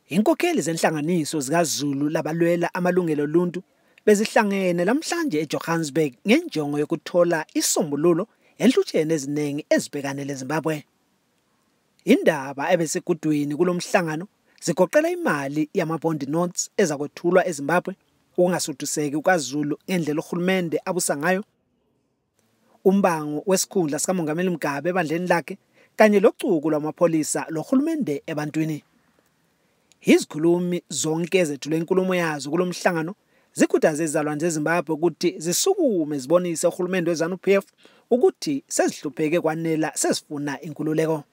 Inkokheli zenhlanganiso zikaZulu labalwela amalungelo oluntu bezihlangene namhlanje eJohannesburg ngenjongo yokuthola isombululo enhlutsheni eziningi ezibhekane leZimbabwe. Indaba ebesigudwini kulomhlangano zigoqela imali yamabond notes ezakwethulwa eZimbabwe, ukungasuthiseki kwaZulu ngendlela uhulumende abusa ngayo, umbango wesikhundla sikamongameli Mugabe ebandleni lakhe kanye locuku lwamapholisa lohulumende ebantwini. Izikhulumi zonke ezethule inkulumo yazo kulomhlangano zikhuthaze izizalwane zeZimbabwe ukuthi zisukume zibonise uhulumende weZANU-PF ukuthi sezihlupheke kwanela sezifuna inkululeko.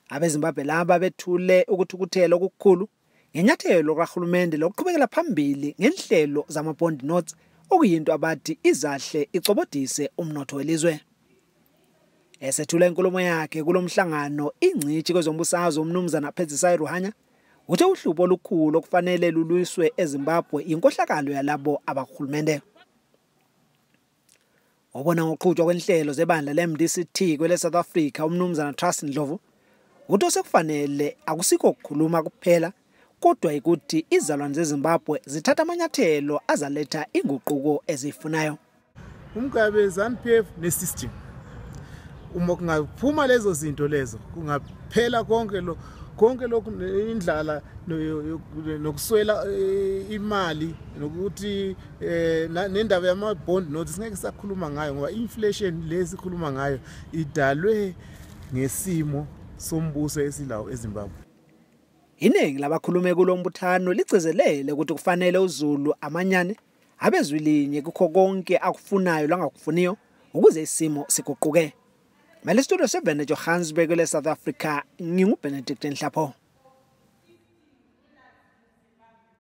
AbeZimbabwe laba bethule ukuthukuthela okukhulu ngenyathelo kahulumende lokuqhubekela phambili ngenhlelo zamabond notes okuyinto abathi izahle icobodise umnotho welizwe. Esethula inkulumo yakhe kulomhlangano ingcithi kwezombusazwe umnumzana Phedzisai Ruhanya uthe uhlupho olukhulu okufanele lulwiswe eZimbabwe inkohlakalo yalabo abahulumende. Obona ngoqhutshwa kwenhlelo zebandla leMDC-T kwele South Africa umnumzana Trust Ndlovu uthi sekufanele akusikho ukukhuluma kuphela kodwa ukuthi izizalwane zeZimbabwe zithatha amanyathelo azaletha inguquko ezifunayo. Umgabe ZANU-PF nesystem uma kungaphuma lezo zinto lezo kungaphela konke lokhu indlala nokuswela imali nokuthi nendaba yama-bond notes ngeke sakhuluma ngayo ngoba inflation lesikhuluma ngayo idalwe ngesimo sombuso esilawo eZimbabwe. Iningi labakhulume kulombuthano ligcizelele ukuthi kufanele uZulu amanyane abezwilinye kukho konke akufunayo langakufuniyo ukuze isimo siguquke. Mele studio 7 eJohannesburg le South Africa, nginguBenedict Nhlapho.